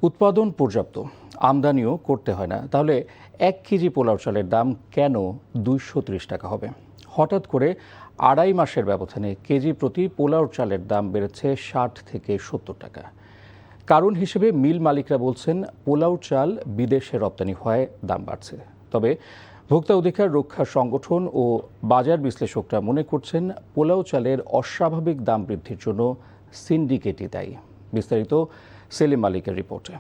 উৎপাদন পর্যাপ্ত, আমদানিও করতে হয় না, তাহলে 1 কেজি পোলাও চালের দাম কেন 230 টাকা হবে? হঠাৎ করে 2.5 মাসের ব্যবধানে কেজি প্রতি পোলাও চালের দাম বেড়েছে 60 থেকে 70 টাকা। কারণ হিসেবে মিল মালিকরা বলছেন, পোলাও চাল বিদেশে রপ্তানি হওয়ায় দাম বাড়ছে। তবে ভোক্তা অধিকার রক্ষা সংগঠন ও বাজার বিশ্লেষকরা মনে করছেন, পোলাও চালের অস্বাভাবিক দাম বৃদ্ধির জন্য সিন্ডিকেটই দায়ী। বিস্তারিত সেলিম মালিকের রিপোর্টে।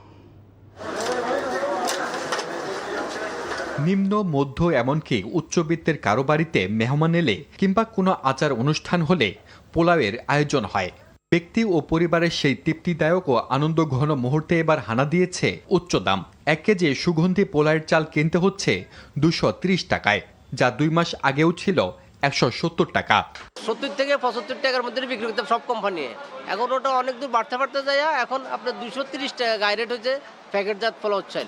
নিম্ন মধ্য এমনকি উচ্চবিত্তের কারো বাড়িতে মেহমান এলে কিংবা কোনো আচার অনুষ্ঠান হলে পোলাওয়ের আয়োজন হয়। ব্যক্তি ও পরিবারের সেই তৃপ্তিদায়ক ও আনন্দঘন মুহূর্তে এবার হানা দিয়েছে উচ্চ দাম। 1 কেজি সুগন্ধি পোলাওয়ের চাল কিনতে হচ্ছে 230 টাকায়, যা 2 মাস আগেও ছিল 170 টাকা। 70 থেকে 75 টাকার মধ্যে বিক্রি করতে সব কোম্পানি। এখন ওটা অনেক দূর বাড়তে যায়, এখন আপনার 230 টাকা গায়ে রেট হচ্ছে প্যাকেটজাত পোলাও চাল।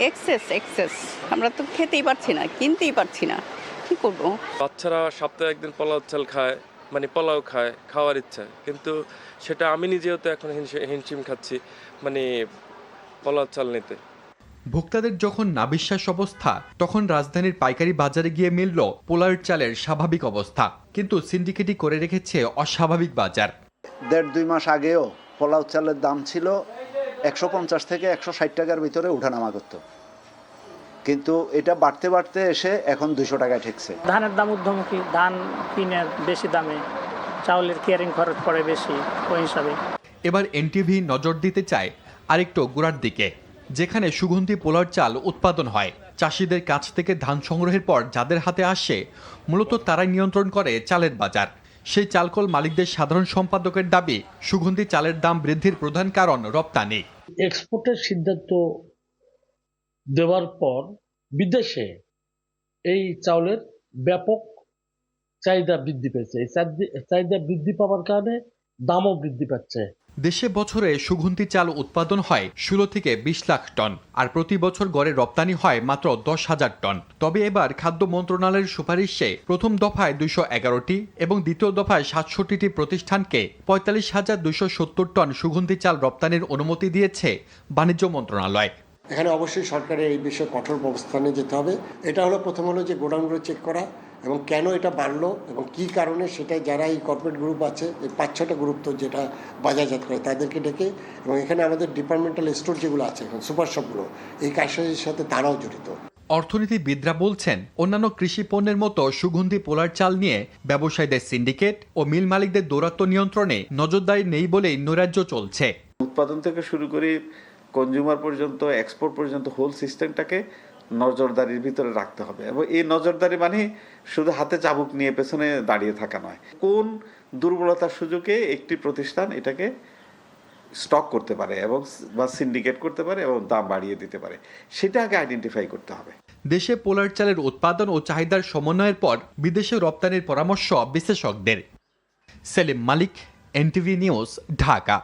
এক্সেস আমরা তো খেতেই পারছি না, কিনতেই পারছি না, কি করব? বাচ্চারা সপ্তাহে একদিন পোলাও চাল খায়, মানে পোলাও খায়, খাওয়ার ইচ্ছা, কিন্তু সেটা আমি নিজেও তো এখন হিমশিম খাচ্ছি, মানে পোলাও চাল নিতে। ভোক্তাদের যখন নাবিশ্বাস অবস্থা, তখন রাজধানীর পাইকারি বাজারে গিয়ে মিলল পোলাওয়ের চালের স্বাভাবিক অবস্থা। কিন্তু সিন্ডিকেটই করে রেখেছে অস্বাভাবিক বাজার। 1.5-2 মাস আগেও পোলাও চালের দাম ছিল 150 থেকে 160 টাকার ভিতরে ওঠানামা করত, কিন্তু এটা বাড়তে বাড়তে এসে এখন 200 টাকায় ঠেকছে। ধানের দাম ঊর্ধ্বমুখী, ধান কিনে বেশি দামে, চাউলের কেয়ারিং খরচ পড়ে বেশি, ওই হিসাবে এবার এনটিভি নজর দিতে চায় আরেকটু গোড়ার দিকে, যেখানে সুগন্ধি পোলাওর চাল উৎপাদন হয়। চাষিদের কাছ থেকে ধান সংগ্রহের পর যাদের হাতে আসে, মূলত তারাই নিয়ন্ত্রণ করে চালের বাজার। সেই চালকল মালিকদের সাধারণ সম্পাদকের দাবি, সুগন্ধি চালের দাম বৃদ্ধির প্রধান কারণ রপ্তানি। এক্সপোর্টের সিদ্ধান্ত দেওয়ার পর বিদেশে এই চাউলের ব্যাপক চাহিদা বৃদ্ধি পেয়েছে। এই চাহিদা বৃদ্ধি পাওয়ার কারণে দামও বৃদ্ধি পাচ্ছে। দেশে বছরে সুগন্ধি চাল উৎপাদন হয় 16 থেকে 20 লাখ টন, আর প্রতি বছর গড়ে রপ্তানি হয় মাত্র 10,000 টন। তবে এবার খাদ্য মন্ত্রণালয়ের সুপারিশে প্রথম দফায় 211টি এবং দ্বিতীয় দফায় 67টি প্রতিষ্ঠানকে 45,270 টন সুগন্ধি চাল রপ্তানির অনুমতি দিয়েছে বাণিজ্য মন্ত্রণালয়। এখানে অবশ্যই সরকারের এই বিষয়ে কঠোর অবস্থানে যেতে হবে। এটা হলো প্রথম হলো যে গোডাউনগুলো চেক করা এবং কেন এটা বাড়লো এবং কি কারণে, সেটাই যারা এই কর্পোরেট গ্রুপ আছে, এই 5-6টা গ্রুপ তো যেটা বাজারজাত করে, তাদেরকে ডেকে, এবং এখানে আমাদের ডিপার্টমেন্টাল স্টোর যেগুলো আছে এখন সুপার শপগুলো, এই কাজের সাথে তারাও জড়িত। অর্থনীতিবিদরা বলছেন, অন্যান্য কৃষি পণ্যের মতো সুগন্ধি পোলার চাল নিয়ে ব্যবসায়ীদের সিন্ডিকেট ও মিল মালিকদের দৌরাত্ম্য নিয়ন্ত্রণে নজরদারি নেই বলেই নৈরাজ্য চলছে। উৎপাদন থেকে শুরু করে কনজিউমার পর্যন্ত, এক্সপোর্ট পর্যন্ত হোল সিস্টেমটাকে নজরদারির ভিতরে রাখতে হবে। এবং এই নজরদারি মানে শুধু হাতে চাবুক নিয়ে পেছনে দাঁড়িয়ে থাকা নয়। কোন দুর্বলতার সুযোগে একটি প্রতিষ্ঠান এটাকে স্টক করতে পারে এবং বা সিন্ডিকেট করতে পারে এবং দাম বাড়িয়ে দিতে পারে, সেটা আগে আইডেন্টিফাই করতে হবে। দেশে পোলার চালের উৎপাদন ও চাহিদার সমন্বয়ের পর বিদেশে রপ্তানির পরামর্শ বিশেষজ্ঞদের। সেলিম মালিক, এনটিভি নিউজ, ঢাকা।